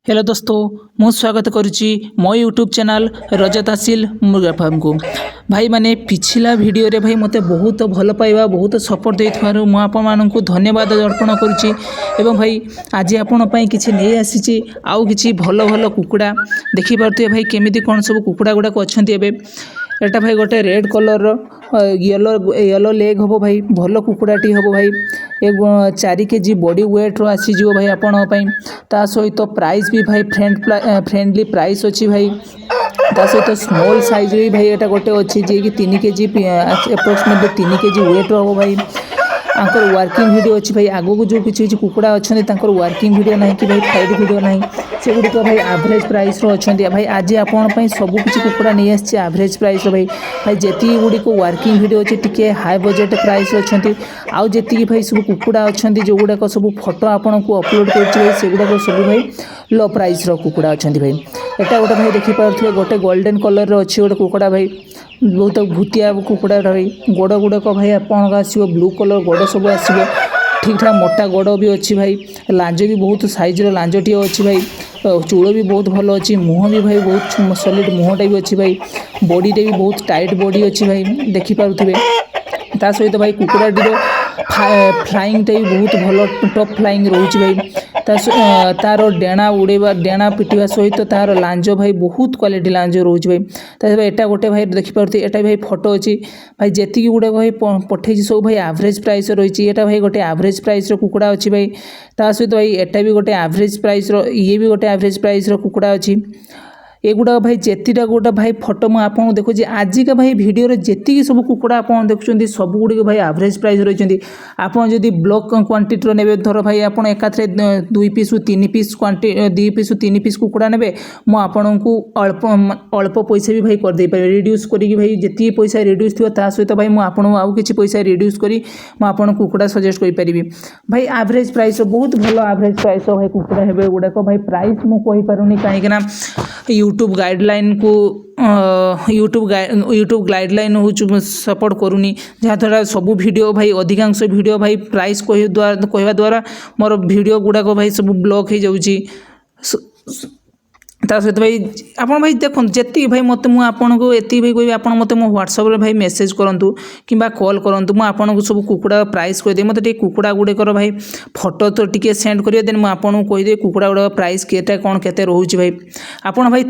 Hello दोस्तों मु स्वागत करुच्ची मो यूट्यूब चैनल रजत हासिल मुर्गा फार्म को भाई माने पिछला वीडियो रे भाई मते बहुत भल पाइबा बहुत सपोर्ट देइथारु मु आपन माननकु धन्यवाद अर्पण करुच्ची एवं भाई आज आपन पई किछि नै आसीची आउ किछि भल भल कुकुडा देखि पारते भाई केमिति कोन सब कुकुडा गुडा को अछंती एबे एटा भाई गोटे रेड कलर रो येलो लेग हबो भाई भल कुकुडाटी हबो भाई 4 केजी बॉडी वेट रो आसी जिवो भाई आपन पई ता सहित प्राइस भी भाई फ्रेंडली प्राइस अच्छी भाई ता सहित स्मॉल साइज भी भाई एटा गोटे अच्छी जे कि 3 केजी अप्रोक्सीमेटली 3 केजी वेट रो भाई आंकर वर्किंग वीडियो अच्छी भाई आगो को जो किसी कुकुड़ा अच्छा वर्किंग वीडियो ना कि भाई फाइट वीडियो ना से गुड़िक भाई एवरेज प्राइस रो अच्छा भाई आज आपन सब किसी कुकुड़ा नहीं आसी एवरेज प्राइस भाई भाई जी गुड़िक वर्किंग वीडियो अच्छे टी हाई बजेट प्राइस अच्छा आउ जी भाई सब कुकुड़ा अच्छा जो गुड़ाक सब फोटो आपन को अपलोड कर से गुड़ाक सब भाई लो प्राइस रो कुकुड़ा अच्छा भाई एटा गोटे भाई देखिपे गोटे गोल्डन कलर अच्छी गोटे कुकुड़ा भाई बहुत भूतिया कुकुड़ा भाई गोड़ गुड़ाक भाई आपन आसो ब्लू कलर गोड़ सब आसो ठीक ठाक मोटा गोड़ भी अच्छी भाई लांज भी बहुत साइज लांजटी अच्छी भाई चूड़ भी बहुत भल अच्छी मुँह भी भाई बहुत सॉलिड मुँहटा भी अच्छी भाई बॉडीटे भी बहुत टाइट बॉडी अच्छी भाई देखिपे ता सहित भाई कुकुड़ाटीर फ्लाइंग भी बहुत भल टॉप फ्लाइंग रोचे भाई तार डेणा उड़ेबा डेणा पिटिवा सहित तार लांज भाई बहुत क्वालिटी लांज रोचे भाई भाई एटा गोटे भाई देखिपे एटा भाई फोटो अच्छी भाई जी गुड़ा भाई पठे सब भाई एवरेज प्राइस रही है भाई गोटे एवरेज प्राइस कुकुड़ा अच्छी भाई ता सहित भाई एटा भी गोटे एवरेज प्राइस ये भी गोटे एवरेज प्राइस कुकुड़ा अच्छी एगुड़ा भाई जेतीटा गोटा भाई फोटो मुझे आपको देखुची आजिका भाई भिडियो जी सब कुकुड़ा आप देखुं सब गुड़िक भाई एवरेज प्राइस रही आपड़ जदि ब्लॉक क्वांटिटी ने धर भाई आप एकाथरे 2 पीस 3 पीस क्वांटी 2 पीस 3 पीस कुकुड़ा ने मुझे को अल्प पैसा भी भाई करदे पारे रिड्यूस करी भाई जी पैसा रिड्यूस थी सहित भाई मुझे आउ कि पैसा रिड्यूस करी मुझे कुकुड़ा सजेस्ट करी भाई एवरेज प्राइस बहुत भल एवरेज प्राइस भाई कुकुड़ा हे गुड़ाक भाई प्राइस मुझे पारुनी कहीं यूट्यूब गाइडलाइन को यूट्यूब गाइडलाइन हो सपोर्ट करूनी जहाँद्वारा सबू भिडियो भाई अधिकांश भिडियो भाई प्राइस कहवा द्वारा मोर भिडियो गुड़ाक भाई सब ब्लॉक हो जाऊँगी ता सहित भाई आपन भाई देखो जी भाई मत मुझे एति भाई कह आप मत मो व्हाट्सएप भाई मेसेज करूँ कि कॉल करूँ मुझे सब कुकुड़ा प्राइस कहीदे मत कुकुड़ा गुड़िकर भाई फोटो तो टी सेंड करेंगे देन मुझे कहीदे कुकुड़ा गुड़ा प्राइस केटा कौन केते रोचे भाई आपन भाई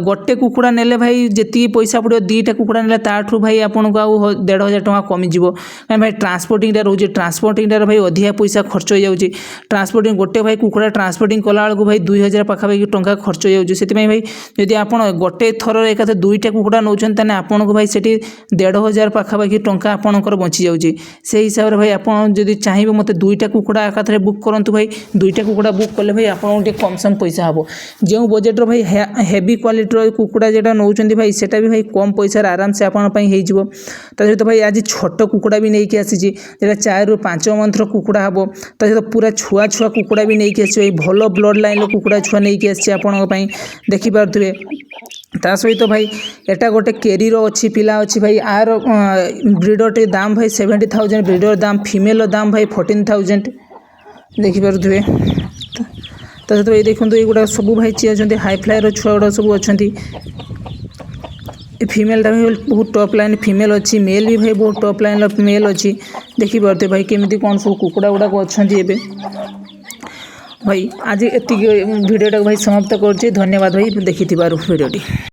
गोटे कुकुड़ा नेले भाई जी पैसा पड़ो 2टा कुकुड़ा नेले ताठू भाई आपन को आउ 1500 टका कमिज कहीं भाई ट्रांसपोर्टिंग रोचे ट्रांसपोर्टिंग भाई अधिका पैसा खर्च हो जाऊँगी ट्रांसपोर्टिंग गोटे भाई कुकुड़ा ट्रांसपोर्टिंग कला बेलू भाई 2000 पाखापाखि टंका खर्च हो जाऊँगी से भाई जदि आप गोटे थर एक 2टा कुकुड़ा नौचन ताने आपन को भाई सेठी 1500 पाखापाखि टंका आपनकर बची जाऊँगी से हिसाब से भाई आपन जदि चाहिए मत 2टा कुकुड़ा एकाथरे बुक करूँ भाई 2टा कुकुड़ा बुक कले भाई आपन कम सम पैसा हम जो बजेट्र भाई हेवी क्वालिटी कुकुड़ा जेटा नौचंदी भाई सेटा भी भाई कम पैसा आराम से आपन हो सहित भाई आज छोट कुकुड़ा भी नहीं आसी जेटा 4 ରୁ 5 मंथर कुकुड़ा हम सहित पूरा छुआ छुआ कुकुड़ा भी नहीं आसी भल ब्लड लाइन कुकुड़ा छुआ नहीं आसी आपन देखिपे ता सहित भाई एटा गोटे केरीर अच्छी पिला अच्छी भाई आर ब्रीडर टे दाम भाई 70,000 ब्रीडर दाम फीमेल दाम भाई 14,000 देखिपे सहित भाई देखो युवा सब भाई अच्छे हाई फ्लायर छुआ गुड़ा सब अच्छा फीमेलटा भी बहुत टॉप लाइन फीमेल अच्छी मेल भी भाई बहुत टॉप लाइन मेल अच्छी देखिपे भाई केमी कौन सब कुकुड़ा गुड़ाक अच्छा भाई आज एति भिडियोटा भाई समाप्त कर धन्यवाद भाई देखि भिडियोटी।